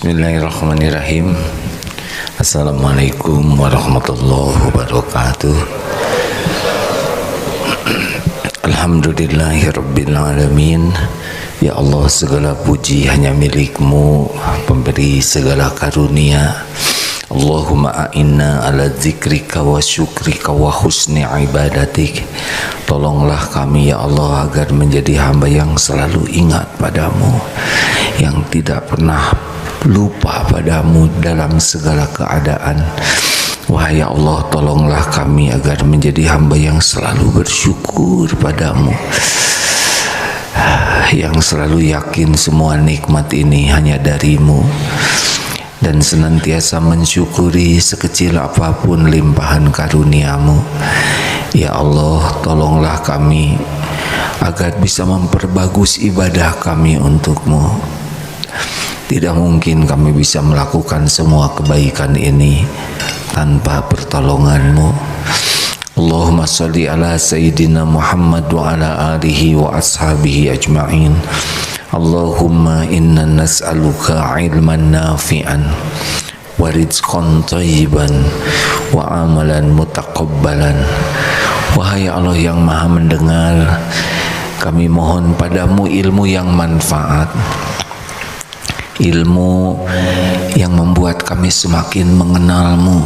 Bismillahirrahmanirrahim. Assalamualaikum warahmatullahi wabarakatuh. Alhamdulillahirabbil alamin. Ya Allah, segala puji hanya milik-Mu, pemberi segala karunia. Allahumma a'inna ala zikrika wa syukrika wa husni ibadatik. Tolonglah kami ya Allah agar menjadi hamba yang selalu ingat padamu, yang tidak pernah lupa padamu dalam segala keadaan. Wahai ya Allah, tolonglah kami agar menjadi hamba yang selalu bersyukur padamu, yang selalu yakin semua nikmat ini hanya darimu, dan senantiasa mensyukuri sekecil apapun limpahan karuniamu. Ya Allah, tolonglah kami agar bisa memperbagus ibadah kami untukmu. Tidak mungkin kami bisa melakukan semua kebaikan ini tanpa pertolonganmu. Allahumma sholli ala Sayyidina Muhammad wa ala alihi wa ashabihi ajma'in. Allahumma inna nas'aluka ilman nafi'an wa rizqan thayyiban wa amalan mutaqabbalan. Wahai Allah yang maha mendengar, kami mohon padamu ilmu yang manfaat, ilmu yang membuat kami semakin mengenalmu,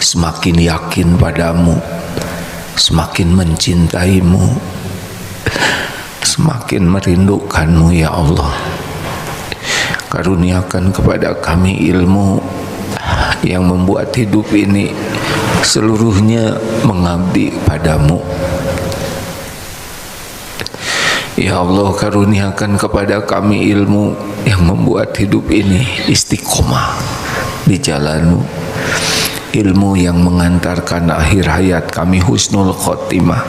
semakin yakin padamu, semakin mencintaimu, semakin merindukanmu ya Allah. Karuniakan kepada kami ilmu yang membuat hidup ini seluruhnya mengabdi padamu. Ya Allah, karuniakan kepada kami ilmu yang membuat hidup ini istiqomah di jalanmu, ilmu yang mengantarkan akhir hayat kami husnul khotimah,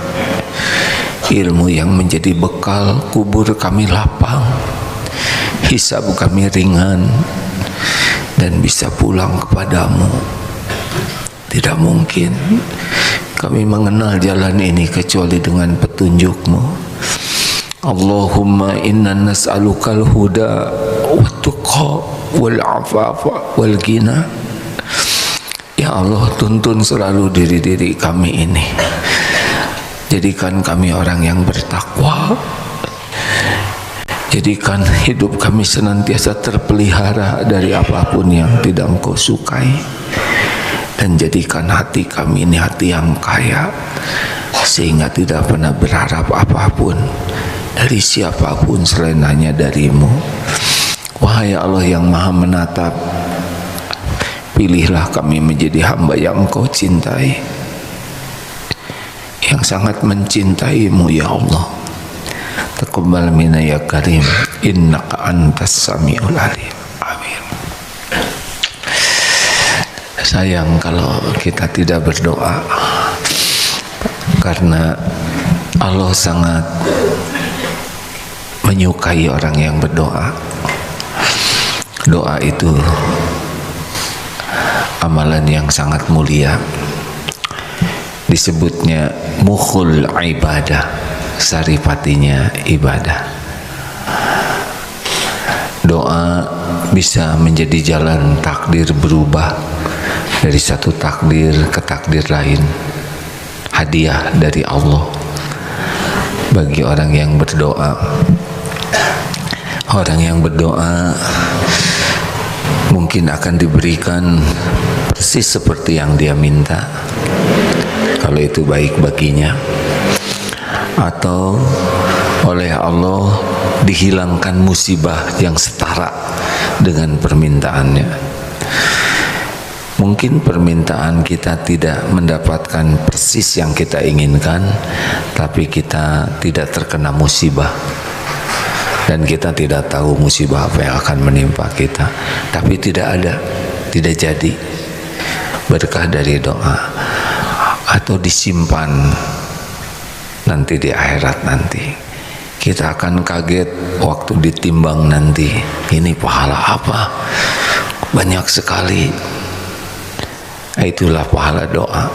ilmu yang menjadi bekal kubur kami lapang, hisab kami ringan, dan bisa pulang kepadamu. Tidak mungkin kami mengenal jalan ini kecuali dengan petunjuk-Mu. Allahumma inna nas'alukal huda wa tuqa wal afafa wal ghina. Ya Allah, tuntun selalu diri-diri kami ini. Jadikan kami orang yang bertakwa. Jadikan hidup kami senantiasa terpelihara dari apapun yang tidak Engkau sukai. Dan jadikan hati kami ini hati yang kaya, sehingga tidak pernah berharap apapun dari siapapun selain hanya darimu. Wahai Allah yang maha menatap, pilihlah kami menjadi hamba yang Engkau cintai, yang sangat mencintaimu ya Allah. Taqabbal minna ya karim, innaka antas samiul alim. Amin. Sayang kalau kita tidak berdoa, karena Allah sangat menyukai orang yang berdoa. Doa itu amalan yang sangat mulia. Disebutnya mukhul ibadah, saripatinya ibadah. Doa bisa menjadi jalan takdir berubah dari satu takdir ke takdir lain. Hadiah dari Allah bagi orang yang berdoa. Orang yang berdoa mungkin akan diberikan persis seperti yang dia minta, kalau itu baik baginya, atau oleh Allah dihilangkan musibah yang setara dengan permintaannya. Mungkin permintaan kita tidak mendapatkan persis yang kita inginkan, tapi kita tidak terkena musibah, dan kita tidak tahu musibah apa yang akan menimpa kita. Tapi tidak jadi berkah dari doa, atau disimpan nanti di akhirat nanti. Kita akan kaget waktu ditimbang nanti, ini pahala apa? Banyak sekali. Itulah pahala doa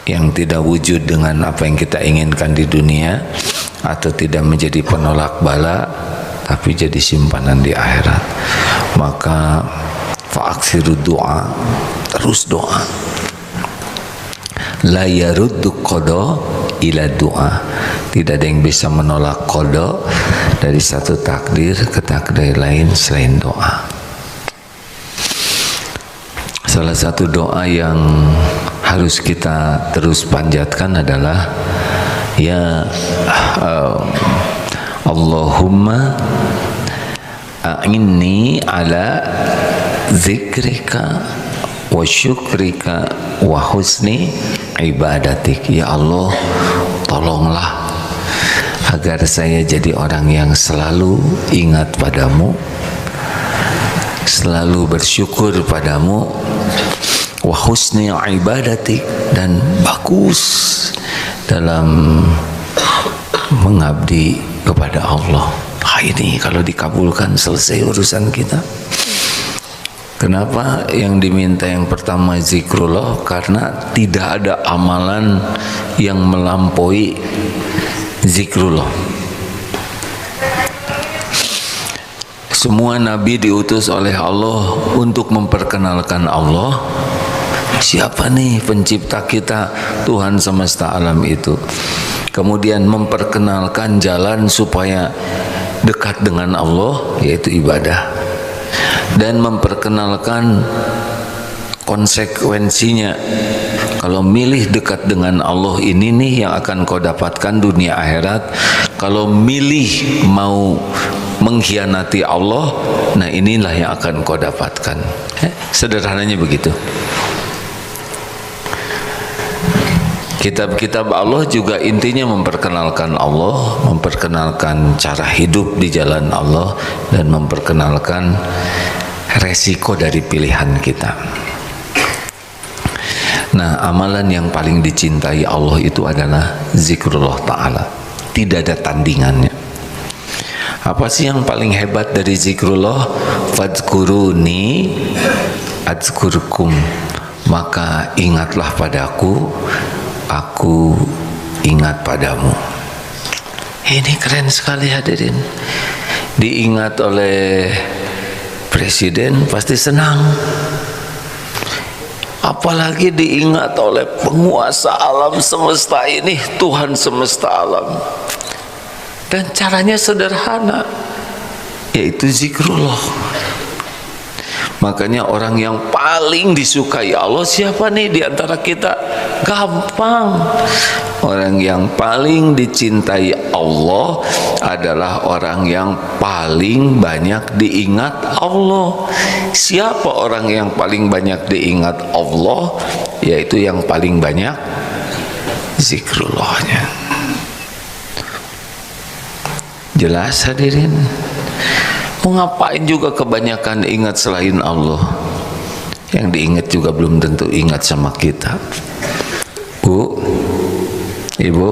yang tidak wujud dengan apa yang kita inginkan di dunia, atau tidak menjadi penolak bala, tapi jadi simpanan di akhirat. Maka fa'aksiru doa, terus doa. La yaruddu qada ila doa. Tidak ada yang bisa menolak qada dari satu takdir ke takdir lain selain doa. Salah satu doa yang harus kita terus panjatkan adalah ya Allahumma a'inni ala zikrika wa syukrika wa husni ibadatik. Ya Allah, tolonglah agar saya jadi orang yang selalu ingat padamu, selalu bersyukur padamu, wa husni ibadatik, dan bagus dalam mengabdi kepada Allah. Ini kalau dikabulkan selesai urusan kita. Kenapa yang diminta yang pertama zikrullah? Karena tidak ada amalan yang melampaui zikrullah. Semua nabi diutus oleh Allah untuk memperkenalkan Allah. Siapa nih pencipta kita, Tuhan semesta alam itu. Kemudian memperkenalkan jalan supaya dekat dengan Allah, yaitu ibadah. Dan memperkenalkan konsekuensinya. Kalau milih dekat dengan Allah, ini nih yang akan kau dapatkan dunia akhirat. Kalau milih mau mengkhianati Allah, nah inilah yang akan kau dapatkan. Sederhananya begitu. Kitab-kitab Allah juga intinya memperkenalkan Allah, memperkenalkan cara hidup di jalan Allah, dan memperkenalkan resiko dari pilihan kita. Nah, amalan yang paling dicintai Allah itu adalah zikrullah ta'ala. Tidak ada tandingannya. Apa sih yang paling hebat dari zikrullah? Fadhkuruni adzkurkum. Maka ingatlah padaku, aku ingat padamu. Ini keren sekali hadirin. Diingat oleh presiden pasti senang. Apalagi diingat oleh penguasa alam semesta ini, Tuhan semesta alam. Dan caranya sederhana, yaitu zikrullah. Makanya orang yang paling disukai Allah siapa nih di antara kita? Gampang. Orang yang paling dicintai Allah adalah orang yang paling banyak diingat Allah. Siapa orang yang paling banyak diingat Allah? Yaitu yang paling banyak zikrullahnya. Jelas hadirin? Mau ngapain juga kebanyakan ingat selain Allah? Yang diingat juga belum tentu ingat sama kita. Bu, ibu,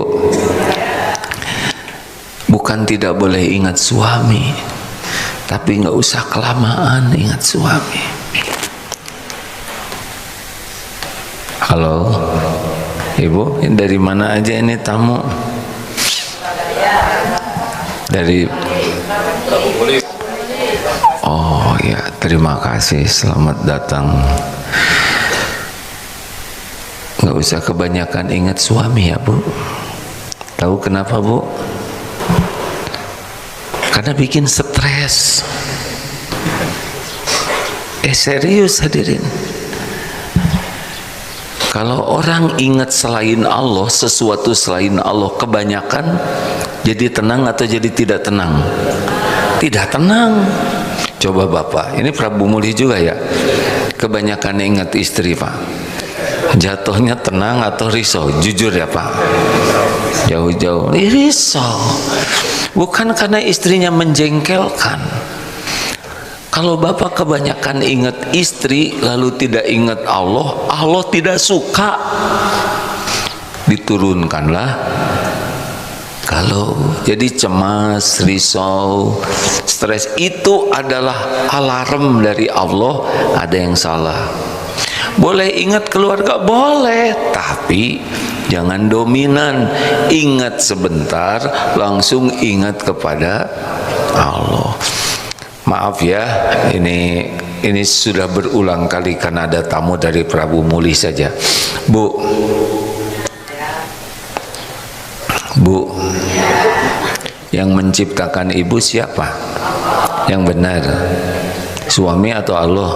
bukan tidak boleh ingat suami, tapi nggak usah kelamaan ingat suami. Halo, ibu, dari mana aja ini tamu? Dari Oh ya, terima kasih, selamat datang. Nggak usah kebanyakan ingat suami ya Bu. Tahu kenapa Bu? Karena bikin stres. Serius hadirin. Kalau orang ingat selain Allah, sesuatu selain Allah kebanyakan, jadi tenang atau jadi tidak tenang? Tidak tenang. Coba Bapak, ini Prabu Muli juga ya, kebanyakan ingat istri Pak, jatuhnya tenang atau risau? Jujur ya Pak, jauh-jauh risau. Bukan karena istrinya menjengkelkan. Kalau Bapak kebanyakan ingat istri lalu tidak ingat Allah, Allah tidak suka. Diturunkanlah. Kalau jadi cemas, risau, stres, itu adalah alarm dari Allah ada yang salah. Boleh ingat keluarga, boleh, tapi jangan dominan. Ingat sebentar, langsung ingat kepada Allah. Maaf ya, ini sudah berulang kali karena ada tamu dari Prabu Muli saja. Bu, yang menciptakan ibu siapa? Yang benar, suami atau Allah?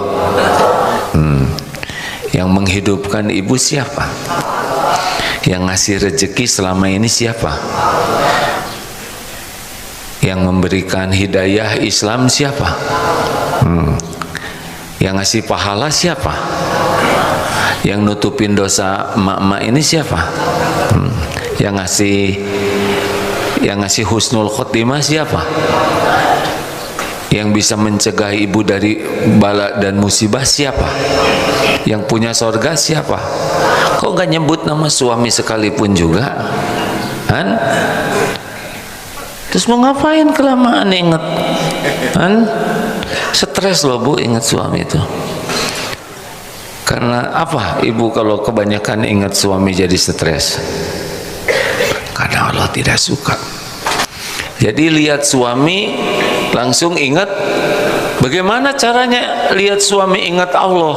Yang menghidupkan ibu siapa? Yang ngasih rezeki selama ini siapa? Yang memberikan hidayah Islam siapa? Yang ngasih pahala siapa? Yang nutupin dosa emak-emak ini siapa? Yang ngasih husnul khotimah siapa? Yang bisa mencegah ibu dari bala dan musibah siapa? Yang punya sorga siapa? Kok gak nyebut nama suami sekalipun juga? Kan? Terus mau ngapain kelamaan inget? Kan? Stres loh Bu inget suami itu. Karena apa ibu kalau kebanyakan ingat suami jadi stres? Karena Allah tidak suka. Jadi lihat suami langsung ingat. Bagaimana caranya lihat suami ingat Allah?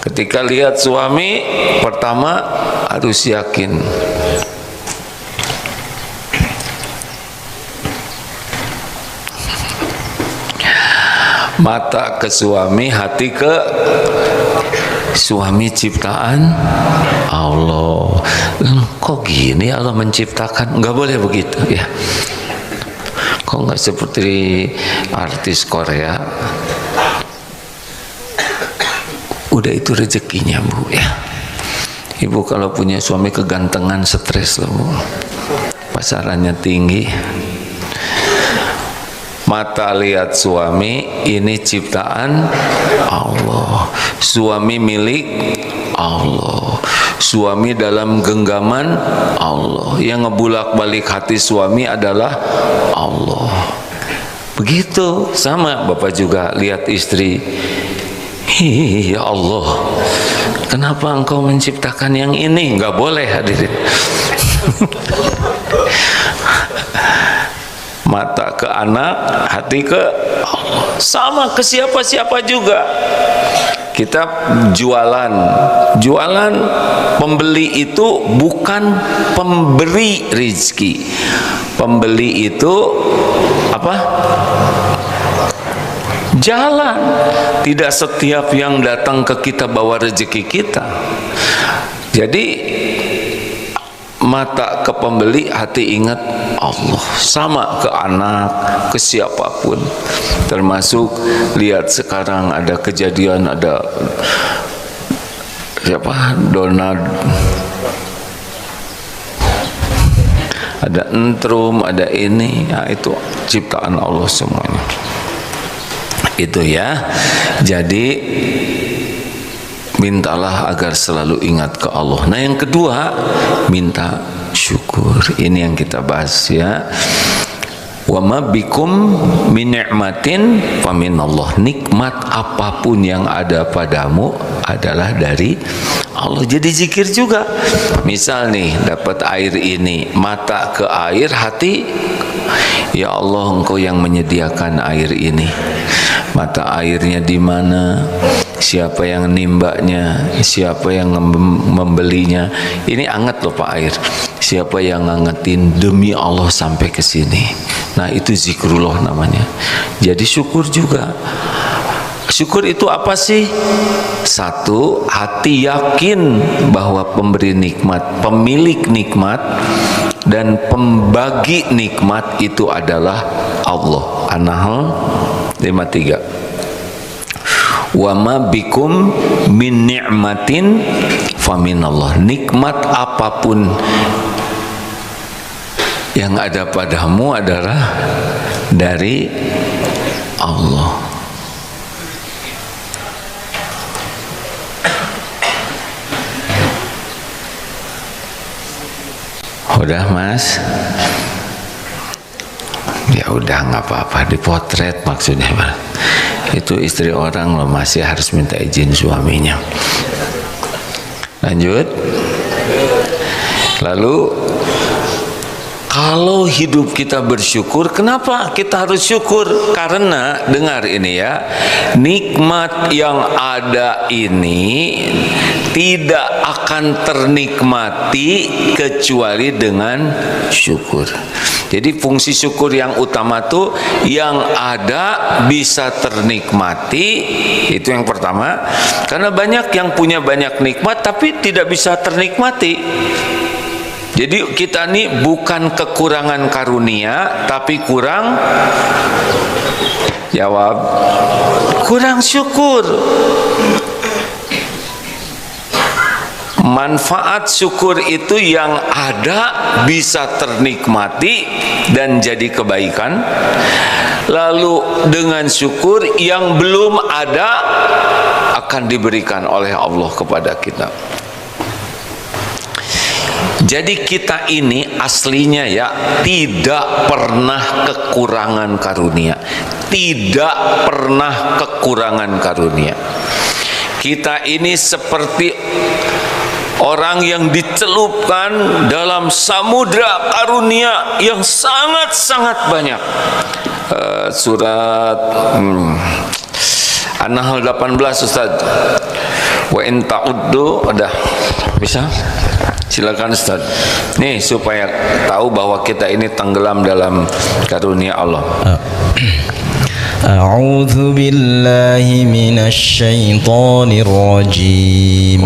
Ketika lihat suami, pertama harus yakin. Mata ke suami, hati ke suami ciptaan Allah. Kok gini Allah menciptakan? Nggak boleh begitu ya. Kok nggak seperti artis Korea? Udah itu rezekinya Bu ya. Ibu kalau punya suami kegantengan stres loh Bu. Pasarannya tinggi. Mata lihat suami, ini ciptaan Allah. Suami milik Allah. Suami dalam genggaman Allah. Yang ngebulak-balik hati suami adalah Allah. Begitu sama Bapak juga lihat istri. Ya Allah, kenapa engkau menciptakan yang ini? Nggak boleh hadirin. Mata ke anak, hati ke Allah. Sama ke siapa-siapa juga. Kita jualan, pembeli itu bukan pemberi rezeki. Pembeli itu apa? Jalan. Tidak setiap yang datang ke kita bawa rezeki kita. Jadi mata ke pembeli, hati ingat Allah. Sama ke anak, ke siapapun. Termasuk lihat sekarang ada kejadian, ada siapa? Donald, ada entrum, ada ini, ya itu ciptaan Allah semuanya. Itu ya. Jadi mintalah agar selalu ingat ke Allah. Nah yang kedua, minta syukur. Ini yang kita bahas ya. Wa ma bikum min ni'matin fa minallah. Nikmat apapun yang ada padamu adalah dari Allah. Jadi zikir juga. Misal nih dapat air ini, mata ke air, hati ya Allah Engkau yang menyediakan air ini. Mata airnya di mana? Siapa yang nimbaknya? Siapa yang membelinya? Ini anget loh Pak air. Siapa yang ngangetin? Demi Allah sampai ke sini. Nah itu zikrullah namanya. Jadi syukur juga. Syukur itu apa sih? Satu, hati yakin bahwa pemberi nikmat, pemilik nikmat dan pembagi nikmat itu adalah Allah. An-Nahl 53. Wa ma bikum min ni'matin faminallah. Nikmat apapun yang ada padamu adalah dari Allah. Udah Mas? Ya udah nggak apa-apa, dipotret maksudnya Mas. Itu istri orang loh, masih harus minta izin suaminya. Lanjut. Lalu Kalau hidup kita bersyukur, kenapa kita harus syukur? Karena dengar ini ya, nikmat yang ada ini tidak akan ternikmati kecuali dengan syukur. Jadi fungsi syukur yang utama tuh yang ada bisa ternikmati, itu yang pertama. Karena banyak yang punya banyak nikmat tapi tidak bisa ternikmati. Jadi kita ini bukan kekurangan karunia, tapi kurang kurang syukur. Manfaat syukur itu yang ada bisa ternikmati dan jadi kebaikan. Lalu dengan syukur yang belum ada akan diberikan oleh Allah kepada kita. Jadi kita ini aslinya ya tidak pernah kekurangan karunia. Tidak pernah kekurangan karunia. Kita ini seperti orang yang dicelupkan dalam samudra karunia yang sangat-sangat banyak. Surat An-Nahl 18 Ustaz. Wa in ta'uddu, ada bisa? Silakan Ustaz. Nih supaya tahu bahwa kita ini tenggelam dalam karunia Allah. A'udzu billahi minasy syaithanir rajim.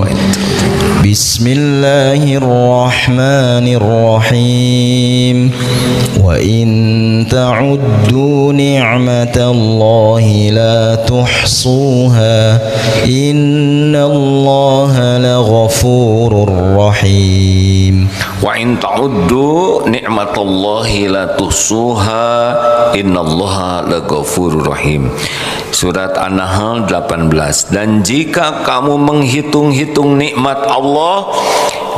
Bismillahirrahmanirrahim. Wa in ta'uddu ni'matallahi la tuhsuha. Innallaha laghafurur rahim. Wa in ta'uddu ni'matallahi la tuhsuha. Innallaha laghafurur rahim. Surat An-Nahl 18. Dan jika kamu menghitung-hitung nikmat Allah,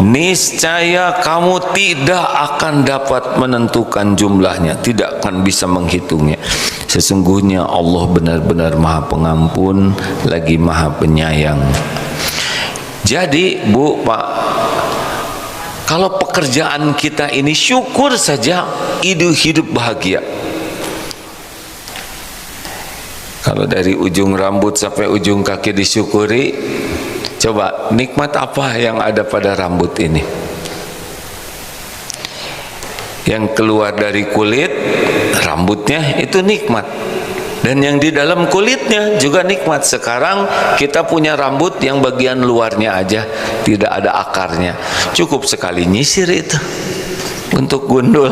niscaya kamu tidak akan dapat menentukan jumlahnya, tidak akan bisa menghitungnya. Sesungguhnya Allah benar-benar Maha Pengampun lagi Maha Penyayang. Jadi Bu, Pak, kalau pekerjaan kita ini syukur saja, hidup bahagia. Kalau dari ujung rambut sampai ujung kaki disyukuri, coba nikmat apa yang ada pada rambut ini? Yang keluar dari kulit, rambutnya itu nikmat. Dan yang di dalam kulitnya juga nikmat. Sekarang kita punya rambut yang bagian luarnya aja, tidak ada akarnya. Cukup sekali nyisir itu untuk gundul.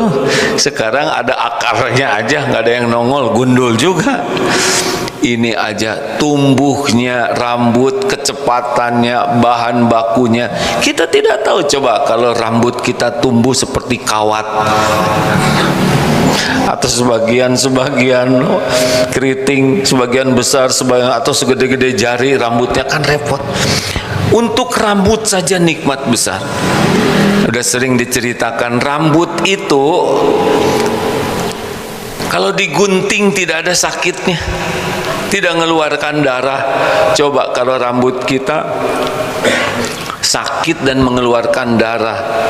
Sekarang ada akarnya aja, nggak ada yang nongol, gundul juga. Ini aja tumbuhnya rambut, kecepatannya, bahan bakunya kita tidak tahu. Coba kalau rambut kita tumbuh seperti kawat atau sebagian keriting, sebagian besar, sebagian atau segede-gede jari rambutnya, kan repot. Untuk rambut saja nikmat besar. Udah sering diceritakan, rambut itu kalau digunting tidak ada sakitnya, tidak mengeluarkan darah. Coba kalau rambut kita sakit dan mengeluarkan darah,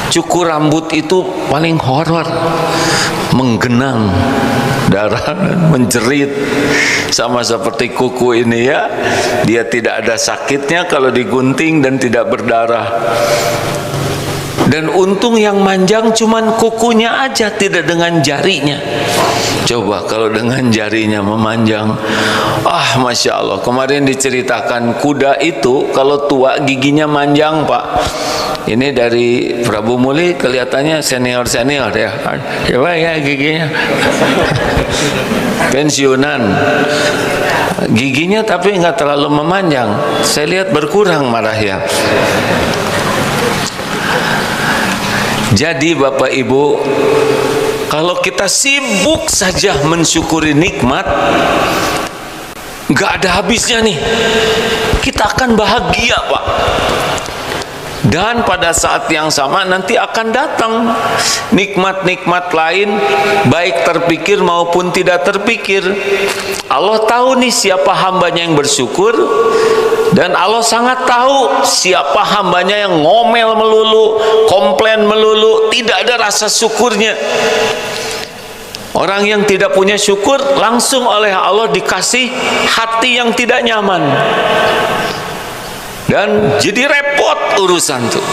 cukur rambut itu paling horor, menggenang darah, menjerit. Sama seperti kuku ini ya, dia tidak ada sakitnya kalau digunting dan tidak berdarah. Dan untung yang manjang cuman kukunya aja, tidak dengan jarinya. Coba kalau dengan jarinya memanjang, Masya Allah. Kemarin diceritakan kuda itu kalau tua giginya manjang, Pak. Ini dari Prabu Muli kelihatannya senior-senior ya. Coba ya giginya pensiunan, giginya tapi nggak terlalu memanjang. Saya lihat berkurang malah ya. Jadi Bapak Ibu, kalau kita sibuk saja mensyukuri nikmat, nggak ada habisnya nih. Kita akan bahagia, Pak. Dan pada saat yang sama nanti akan datang nikmat-nikmat lain, baik terpikir maupun tidak terpikir. Allah tahu nih siapa hambanya yang bersyukur, Dan Allah sangat tahu siapa hambanya yang ngomel melulu, komplain melulu, tidak ada rasa syukurnya. Orang yang tidak punya syukur langsung oleh Allah dikasih hati yang tidak nyaman, dan jadi repot urusan tuh.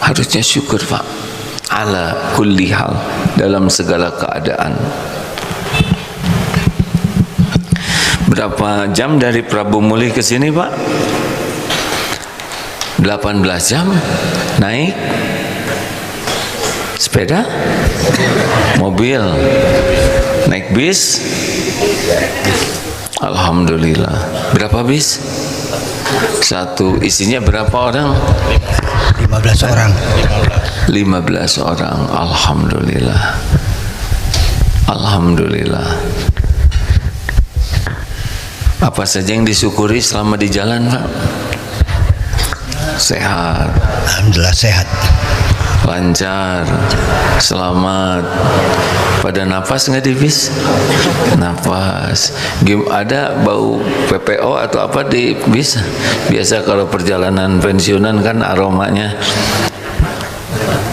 Harusnya syukur Pak, ala kulli hal, dalam segala keadaan. Berapa jam dari Prabu Muli ke sini Pak? 18 jam. Naik sepeda, mobil, naik bis. Alhamdulillah. Berapa bis? Satu. Isinya berapa orang? 15 orang. 15 orang. Alhamdulillah. Alhamdulillah. Apa saja yang disyukuri selama di jalan Pak? Sehat. Alhamdulillah sehat. Lancar, selamat. Pada napas nggak di bis? Napas. Ada bau PPO atau apa di bis? Biasa kalau perjalanan pensiunan kan aromanya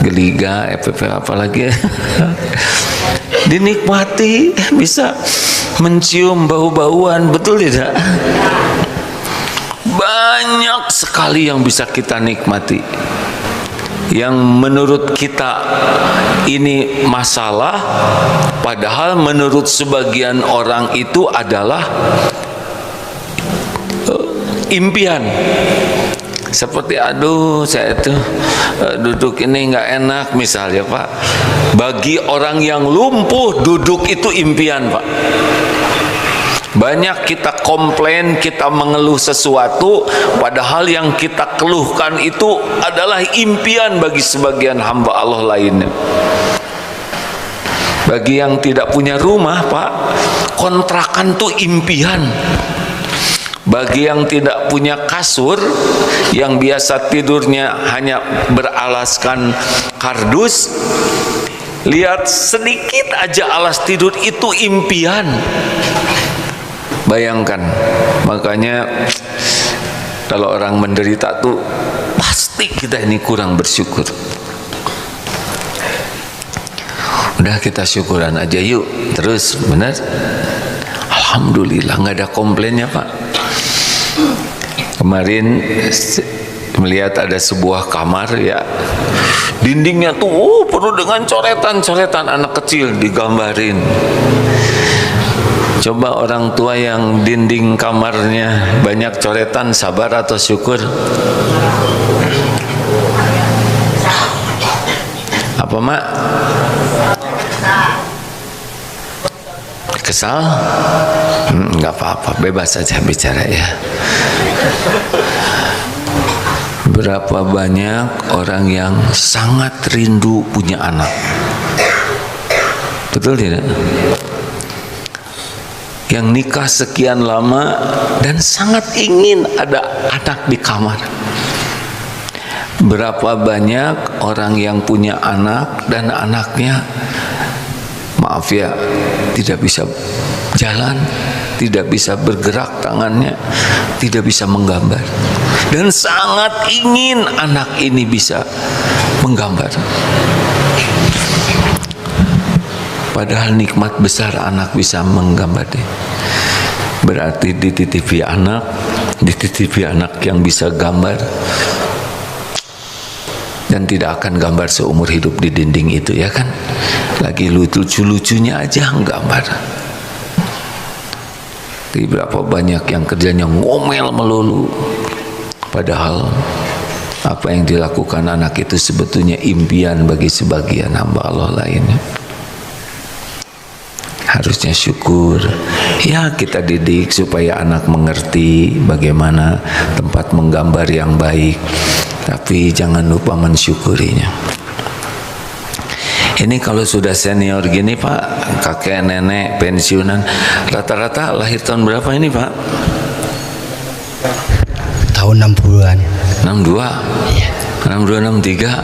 geliga, PPO apalagi. Dinikmati, bisa mencium bau-bauan, betul tidak? Banyak sekali yang bisa kita nikmati, yang menurut kita ini masalah, padahal menurut sebagian orang itu adalah impian. Seperti aduh saya itu duduk ini nggak enak misalnya Pak. Bagi orang yang lumpuh, duduk itu impian Pak. Banyak kita komplain, kita mengeluh sesuatu, padahal yang kita keluhkan itu adalah impian bagi sebagian hamba Allah lainnya. Bagi yang tidak punya rumah Pak, kontrakan tuh impian. Bagi yang tidak punya kasur, yang biasa tidurnya hanya beralaskan kardus, lihat sedikit aja alas tidur itu impian. Bayangkan. Makanya kalau orang menderita tuh pasti kita ini kurang bersyukur. Udah kita syukuran aja yuk terus, benar? Alhamdulillah nggak ada komplainnya Pak. Kemarin melihat ada sebuah kamar ya, dindingnya tuh penuh dengan coretan-coretan anak kecil digambarin. Coba orang tua yang dinding kamarnya banyak coretan, sabar atau syukur? Apa Mak? Kesal? Enggak apa-apa, bebas saja bicara ya. Berapa banyak orang yang sangat rindu punya anak, betul tidak? Yang nikah sekian lama dan sangat ingin ada anak di kamar. Berapa banyak orang yang punya anak dan anaknya, maaf ya, tidak bisa jalan, tidak bisa bergerak tangannya, tidak bisa menggambar, dan sangat ingin anak ini bisa menggambar. Padahal nikmat besar anak bisa menggambar deh. Berarti dititipi anak yang bisa gambar, dan tidak akan gambar seumur hidup di dinding itu ya kan. Lagi lucu-lucunya aja gambar. Tapi berapa banyak yang kerjanya ngomel melulu, padahal apa yang dilakukan anak itu sebetulnya impian bagi sebagian hamba Allah lainnya. Harusnya syukur ya, kita didik supaya anak mengerti bagaimana tempat menggambar yang baik, tapi jangan lupa mensyukurinya. Ini kalau sudah senior gini Pak, kakek nenek pensiunan, rata-rata lahir tahun berapa ini Pak? Tahun 60-an. 62? Iya. 62, 63?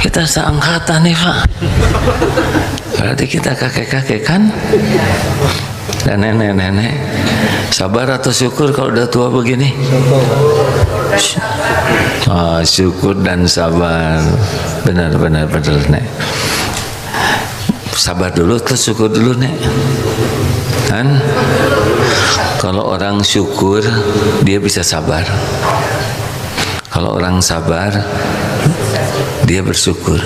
Kita seangkatan nih Pak. Berarti kita kakek-kakek kan? Dan nenek-nenek sabar atau syukur kalau udah tua begini? Syukur dan sabar. Benar Nek. Sabar dulu atau syukur dulu Nek? Kan? Kalau orang syukur dia bisa sabar. Kalau orang sabar dia bersyukur.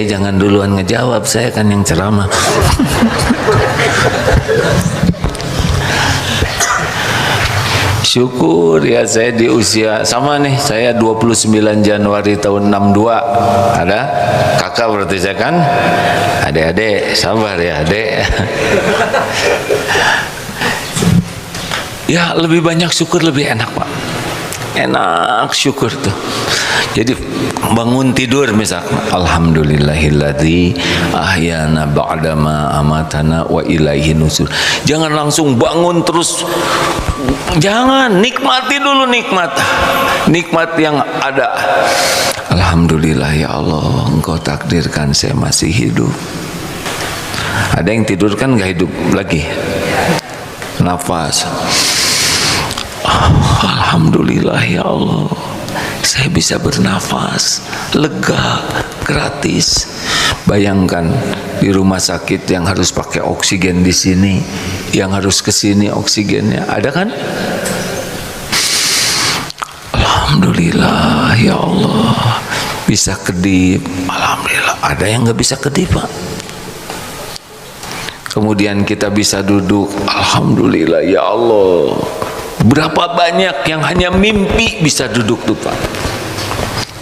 Jangan duluan ngejawab, saya kan yang ceramah. Syukur ya, saya di usia sama nih, saya 29 Januari tahun 62. Ada kakak berarti saya kan? Adik-adik, sabar ya adik. Ya lebih banyak syukur lebih enak Pak. Enak syukur tuh. Jadi bangun tidur misalkan, alhamdulillahilladzi ahyana ba'dama amatana wa ilaihi nusur. Jangan langsung bangun terus. Jangan, nikmati dulu nikmat yang ada. Alhamdulillah ya Allah, Engkau takdirkan saya masih hidup. Ada yang tidur kan gak hidup lagi, nafas. Alhamdulillah ya Allah, saya bisa bernafas lega, gratis. Bayangkan di rumah sakit yang harus pakai oksigen di sini, yang harus ke sini oksigennya ada kan? Alhamdulillah ya Allah, bisa kedip. Alhamdulillah. Ada yang nggak bisa kedip Pak. Kemudian kita bisa duduk. Alhamdulillah ya Allah. Berapa banyak yang hanya mimpi bisa duduk tuh Pak.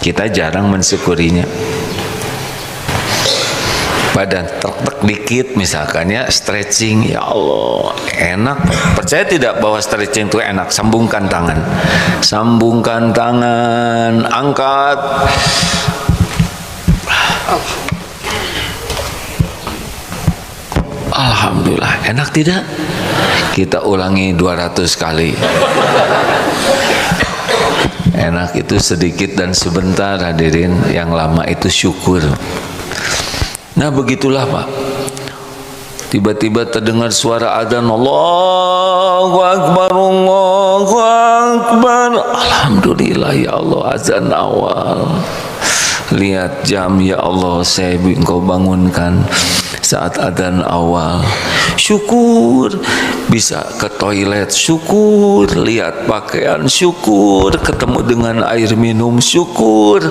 Kita jarang mensyukurinya. Badan tek-tek dikit misalkan ya, stretching, ya Allah enak. Percaya tidak bahwa stretching itu enak? Sambungkan tangan, angkat. Alhamdulillah, enak tidak? Kita ulangi 200 kali. Enak itu sedikit dan sebentar hadirin, yang lama itu syukur. Nah begitulah Pak. Tiba-tiba terdengar suara adzan, Allahu Akbar, Allahu Akbar. Alhamdulillah ya Allah, azan awal. Lihat jam ya Allah, saya Engkau bangunkan saat adzan awal. Syukur bisa ke toilet, syukur lihat pakaian, syukur ketemu dengan air minum, syukur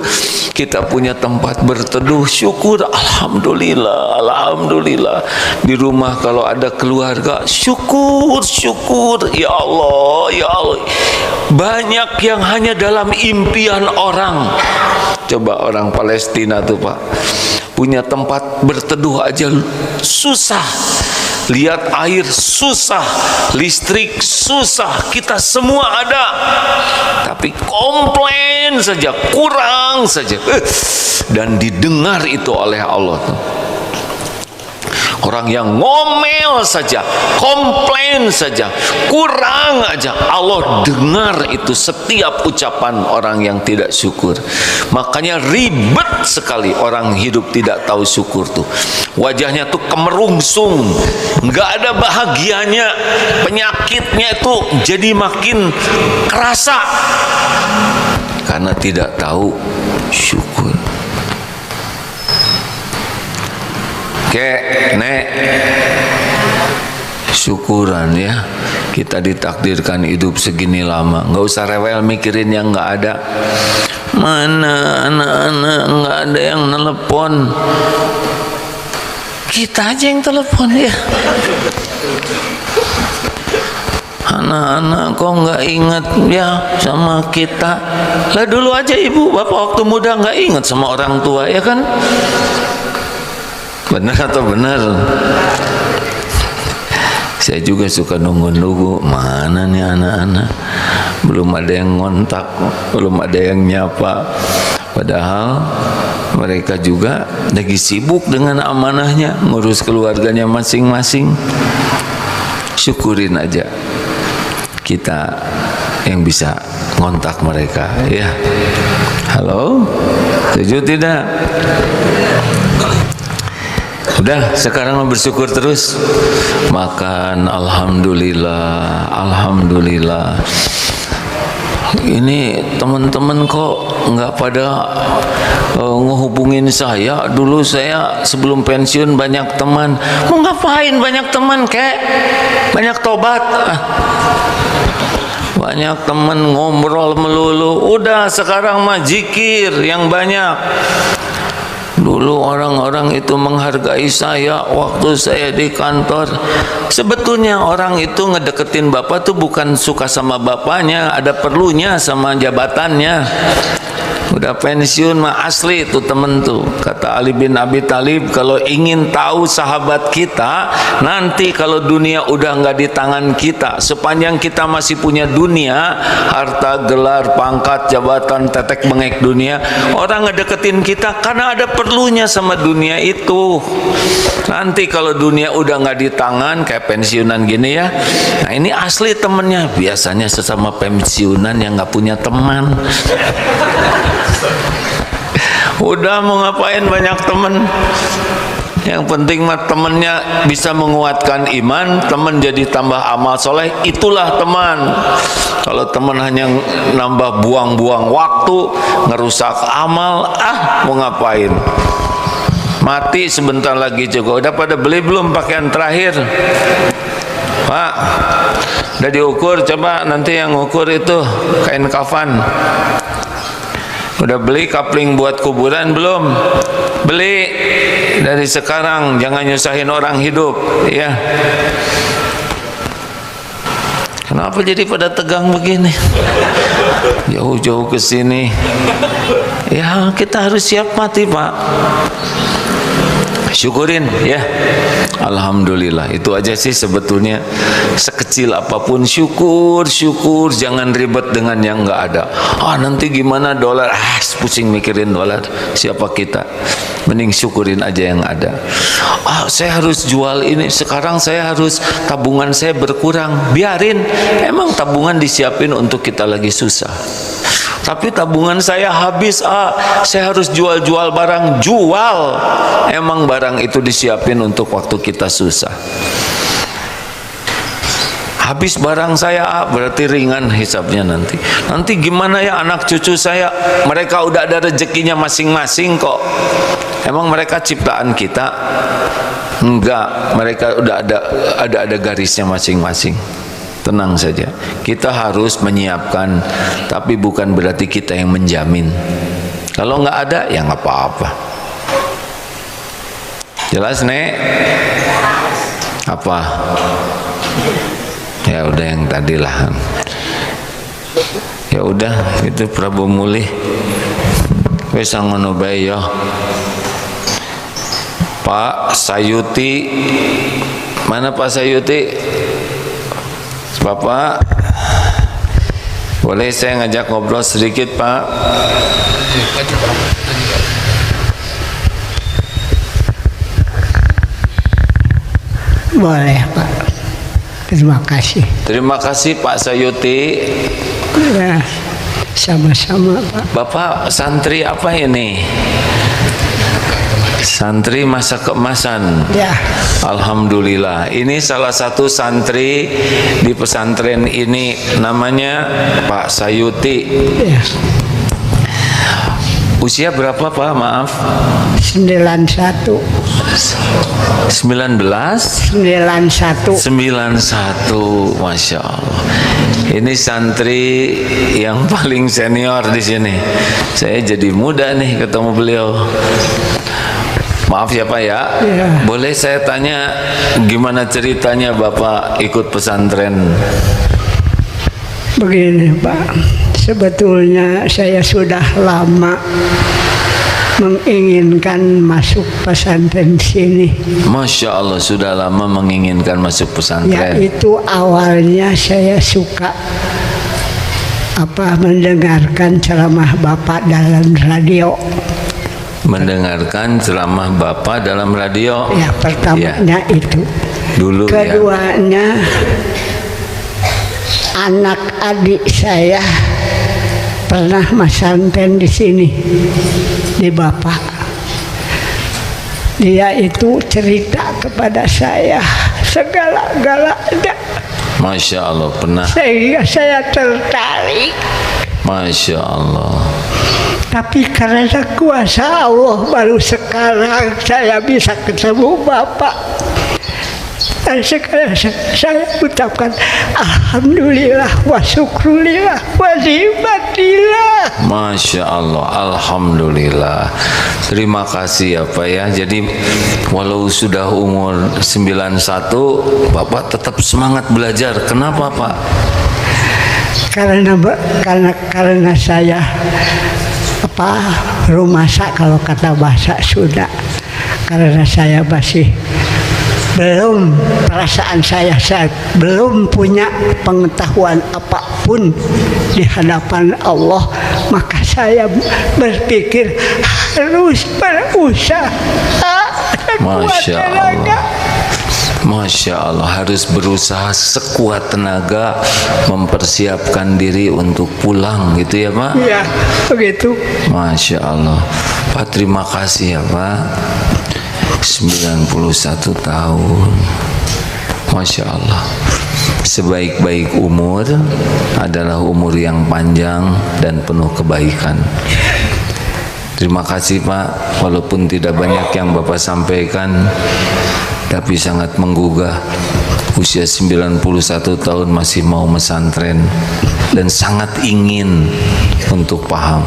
kita punya tempat berteduh, syukur. Alhamdulillah, alhamdulillah. Di rumah kalau ada keluarga, syukur, syukur. Ya Allah, ya Allah. Banyak yang hanya dalam impian orang. Coba orang Palestina tuh Pak, punya tempat berteduh aja susah, lihat air susah, listrik susah, kita semua ada, tapi komplain saja, kurang saja, dan didengar itu oleh Allah tuh. Orang yang ngomel saja, komplain saja, kurang aja, Allah dengar itu setiap ucapan orang yang tidak syukur. Makanya ribet sekali orang hidup tidak tahu syukur tuh. Wajahnya tuh kemerungsung, nggak ada bahagianya, penyakitnya itu jadi makin kerasa karena tidak tahu syukur. Nek, syukuran ya, kita ditakdirkan hidup segini lama. Nggak usah rewel mikirin yang nggak ada. Mana anak-anak nggak ada yang telepon, kita aja yang telepon ya. Anak-anak kok nggak ingat ya sama kita? Lah dulu aja ibu bapak waktu muda nggak ingat sama orang tua ya kan? Benar atau benar? Saya juga suka nunggu-nunggu, mana nih anak-anak, belum ada yang ngontak, belum ada yang nyapa, padahal mereka juga lagi sibuk dengan amanahnya, ngurus keluarganya masing-masing. Syukurin aja kita yang bisa ngontak mereka ya. Halo, setuju tidak? Udah, sekarang bersyukur terus. Makan, alhamdulillah, alhamdulillah. Ini teman-teman kok nggak pada ngehubungin saya. Dulu saya sebelum pensiun banyak teman. Mau ngapain banyak teman, kek? Banyak tobat. Banyak teman ngobrol melulu. Udah, sekarang mah zikir yang banyak. Dulu orang-orang itu menghargai saya waktu saya di kantor. Sebetulnya orang itu ngedeketin bapak tuh bukan suka sama bapaknya, ada perlunya sama jabatannya. Udah pensiun mah asli itu temen tuh. Kata Ali bin Abi Thalib, kalau ingin tahu sahabat kita nanti kalau dunia udah nggak di tangan kita, sepanjang kita masih punya dunia, harta, gelar, pangkat, jabatan, tetek bengek dunia, orang ngedeketin kita karena ada perlunya sama dunia itu. Nanti kalau dunia udah nggak di tangan, kayak pensiunan gini ya, nah ini asli temennya. Biasanya sesama pensiunan yang nggak punya teman. Udah, mau ngapain banyak temen? Yang penting mah temennya bisa menguatkan iman, temen jadi tambah amal soleh, itulah teman. Kalau teman hanya nambah buang-buang waktu, ngerusak amal, mau ngapain? Mati sebentar lagi juga. Udah pada beli belum pakaian terakhir? Pak, udah diukur? Coba nanti yang ukur itu kain kafan. Udah beli kapling buat kuburan belum? Beli dari sekarang, jangan nyusahin orang hidup, ya. Kenapa jadi pada tegang begini? Jauh-jauh ke sini. Ya, kita harus siap mati, Pak. Syukurin ya. Alhamdulillah, itu aja sih sebetulnya. Sekecil apapun syukur, jangan ribet dengan yang nggak ada. Nanti gimana dolar, pusing mikirin dolar, siapa kita. Mending syukurin aja yang ada. Saya harus jual ini, sekarang saya harus, tabungan saya berkurang. Biarin, emang tabungan disiapin untuk kita lagi susah. Tapi tabungan saya habis, saya harus jual barang. Jual, emang barang itu disiapin untuk waktu kita susah. Habis barang saya, berarti ringan hisapnya nanti. Nanti gimana ya anak cucu saya? Mereka udah ada rezekinya masing-masing kok. Emang mereka ciptaan kita? Enggak, mereka udah ada garisnya masing-masing. Tenang saja, kita harus menyiapkan, tapi bukan berarti kita yang menjamin. Kalau nggak ada, ya nggak apa-apa. Jelas, Nek? Apa? Ya udah yang tadi lah. Ya udah, itu Prabu mulih. Wes ngono bae ya. Pak Sayuti, mana Pak Sayuti? Bapak, boleh saya ngajak ngobrol sedikit, Pak? Boleh, Pak. Terima kasih. Terima kasih Pak Sayuti. Ya, sama-sama, Pak. Bapak santri apa ini? Santri masa keemasan. Ya. Alhamdulillah. Ini salah satu santri di pesantren ini, namanya Pak Sayuti. Ya. Usia berapa, Pak? Maaf. 91. 91. Masya Allah. Ini santri yang paling senior di sini. Saya jadi muda nih ketemu beliau. Maaf ya Pak ya. Ya. Boleh saya tanya gimana ceritanya Bapak ikut pesantren? Begini, Pak. Sebetulnya saya sudah lama menginginkan masuk pesantren sini. Masya Allah, sudah lama menginginkan masuk pesantren. Yaitu awalnya saya suka mendengarkan ceramah Bapak dalam radio. Mendengarkan ceramah Bapak dalam radio. Ya, pertamanya ya. Itu. Dulu. Keduanya, anak adik saya pernah pesantren di sini, di Bapak. dia itu cerita kepada saya segala-galanya. Masya Allah, pernah. Sehingga saya tertarik. Masya Allah. Tapi karena kuasa Allah baru sekarang saya bisa ketemu Bapak. Dan sekarang saya ucapkan alhamdulillah wa syukrulillah wa zimatillah. Masya Allah, alhamdulillah. Terima kasih ya Pak ya. Jadi walau sudah umur 91, Bapak tetap semangat belajar. Kenapa Pak? Karena saya rumasa kalau kata bahasa Sunda. Karena saya masih belum, perasaan saya belum punya pengetahuan apapun di hadapan Allah, maka saya berpikir harus berusaha. Masya Allah. Masya Allah, harus berusaha sekuat tenaga mempersiapkan diri untuk pulang gitu ya Pak? Iya, begitu. Masya Allah. Pak, terima kasih ya Pak. 91 tahun. Masya Allah. Sebaik-baik umur adalah umur yang panjang dan penuh kebaikan. Terima kasih Pak, walaupun tidak banyak yang Bapak sampaikan, tapi sangat menggugah. Usia 91 tahun masih mau mesantren dan sangat ingin untuk paham.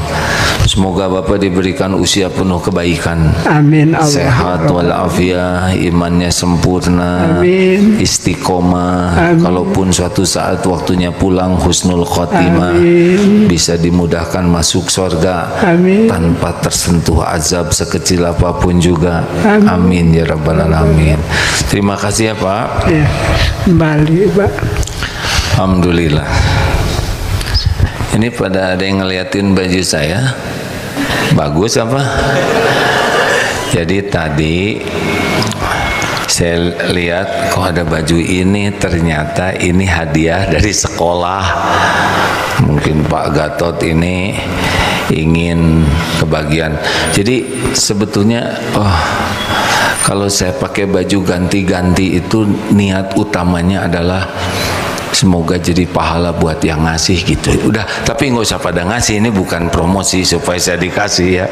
Semoga Bapak diberikan usia penuh kebaikan. Amin. Allah. Sehat walafiat, imannya sempurna. Amin. Istiqomah. Amin. Kalaupun suatu saat waktunya pulang, husnul khotimah. Amin. Bisa dimudahkan masuk surga. Amin. Tanpa tersentuh azab sekecil apapun juga. Amin. Amin ya rabbal alamin. Terima kasih ya Pak. Ya, kembali Pak. Alhamdulillah. Ini pada ada yang ngeliatin baju saya, bagus apa? Jadi tadi saya lihat kok ada baju ini, ternyata ini hadiah dari sekolah. Mungkin Pak Gatot ini ingin kebagian. Jadi sebetulnya kalau saya pakai baju ganti-ganti itu niat utamanya adalah semoga jadi pahala buat yang ngasih gitu. Udah, tapi nggak usah pada ngasih, ini bukan promosi supaya saya dikasih ya.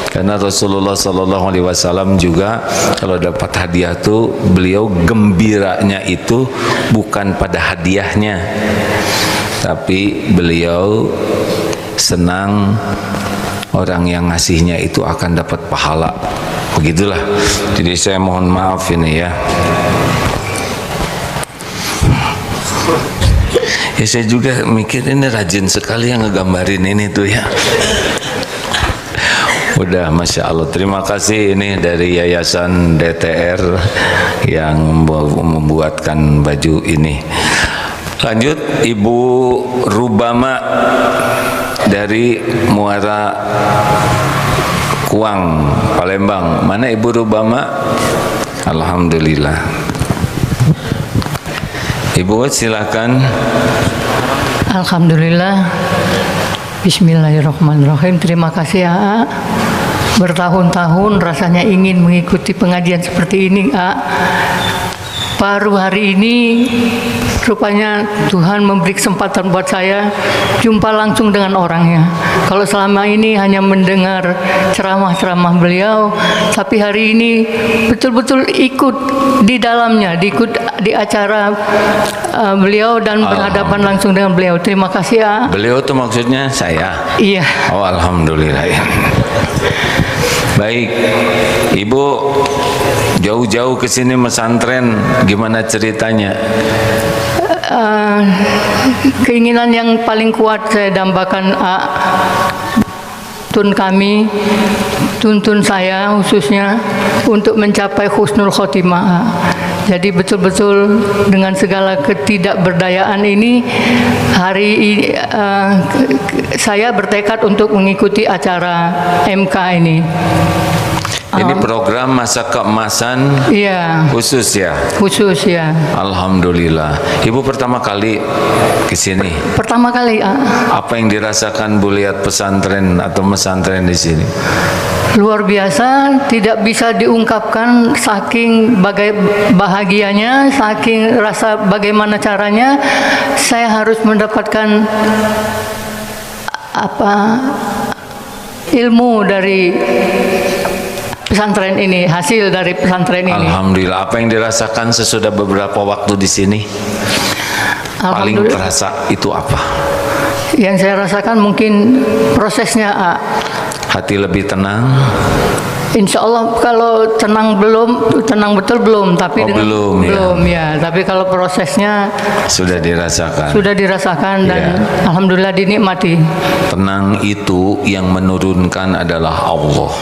Karena Rasulullah SAW juga kalau dapat hadiah tuh beliau gembiranya itu bukan pada hadiahnya, tapi beliau senang orang yang ngasihnya itu akan dapat pahala. Begitulah. Jadi saya mohon maaf ini ya. Ya saya juga mikir ini rajin sekali yang ngegambarin ini tuh ya. Udah, Masya Allah. Terima kasih ini dari Yayasan DTR yang membuatkan baju ini. Lanjut, Ibu Rubama dari Muara Kuang, Palembang. Mana Ibu Rubama? Alhamdulillah. Ibu silakan. Alhamdulillah. Bismillahirrahmanirrahim. Terima kasih A. Bertahun-tahun rasanya ingin mengikuti pengajian seperti ini A. Baru hari ini rupanya Tuhan memberi kesempatan buat saya jumpa langsung dengan orangnya. Kalau selama ini hanya mendengar ceramah-ceramah beliau, tapi hari ini betul-betul ikut di dalamnya, ikut di acara beliau dan berhadapan langsung dengan beliau. Terima kasih ya. Beliau itu maksudnya saya? Iya. Oh, alhamdulillah ya. Baik, Ibu jauh-jauh ke sini mesantren, gimana ceritanya? Keinginan yang paling kuat saya dambakan tuntun saya khususnya untuk mencapai husnul khotimah. Jadi betul-betul dengan segala ketidakberdayaan ini saya bertekad untuk mengikuti acara MK ini. Ini program masa keemasan Iya, khusus ya. khusus ya. Alhamdulillah. Ibu pertama kali ke sini. Pertama kali Apa yang dirasakan Bu lihat pesantren atau mesantren di sini? luar biasa, tidak bisa diungkapkan saking bahagianya, saking rasa bagaimana caranya saya harus mendapatkan ilmu dari pesantren ini, hasil dari pesantren ini. Alhamdulillah. Apa yang dirasakan sesudah beberapa waktu di sini? Paling Alhamdulillah. terasa itu apa? Yang saya rasakan mungkin prosesnya, Hati lebih tenang. Insya Allah kalau tenang betul belum, tapi belum ya. Tapi kalau prosesnya Sudah dirasakan. sudah dirasakan dan alhamdulillah dinikmati. Tenang itu yang menurunkan adalah Allah.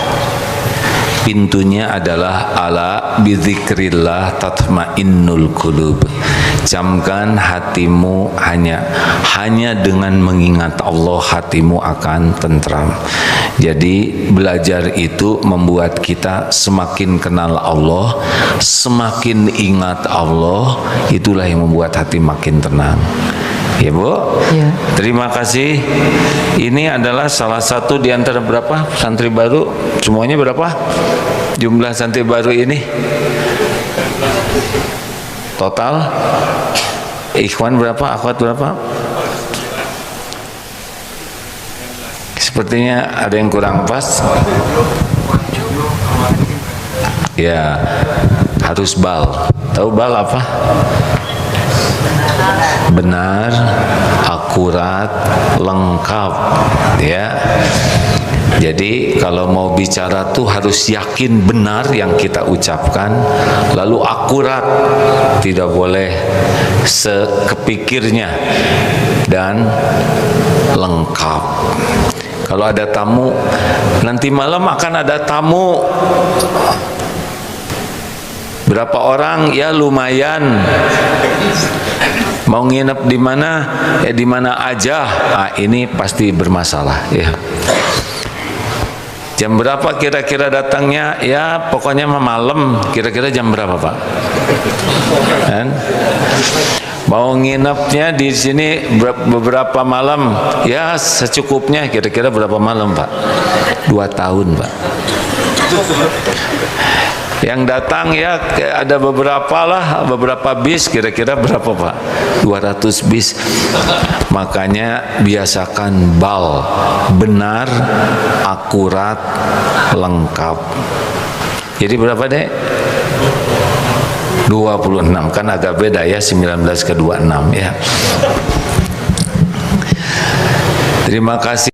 Pintunya adalah ala bizikrillah tatmainnul qulub. Camkan hatimu hanya dengan mengingat Allah, hatimu akan tentram. Jadi belajar itu membuat kita semakin kenal Allah, semakin ingat Allah, itulah yang membuat hati makin tenang. Ya Bu, Ya. terima kasih. Ini adalah salah satu di antara berapa santri baru? Semuanya berapa? Jumlah santri baru ini? Total? Ikhwan berapa? Akhwat berapa? Sepertinya ada yang kurang pas. Ya, harus bal. Tahu bal apa? Benar, akurat, lengkap, ya. Jadi kalau mau bicara tuh harus yakin benar yang kita ucapkan, lalu akurat, tidak boleh sekepikirnya, dan lengkap. Kalau ada tamu, nanti malam akan ada tamu. Berapa orang? Ya lumayan. Mau nginep di mana? Ya di mana aja. Ini pasti bermasalah ya. Jam berapa kira-kira datangnya? Ya pokoknya malam. Kira-kira jam berapa Pak? Kan? Mau nginepnya di sini beberapa malam? Ya secukupnya. Kira-kira berapa malam Pak? 2 tahun Pak. Yang datang ya ada beberapa bis, kira-kira berapa Pak? 200 bis. Makanya biasakan bal, benar, akurat, lengkap. Jadi berapa Dek? 26, kan agak beda ya, 19 ke 26 ya. Terima kasih.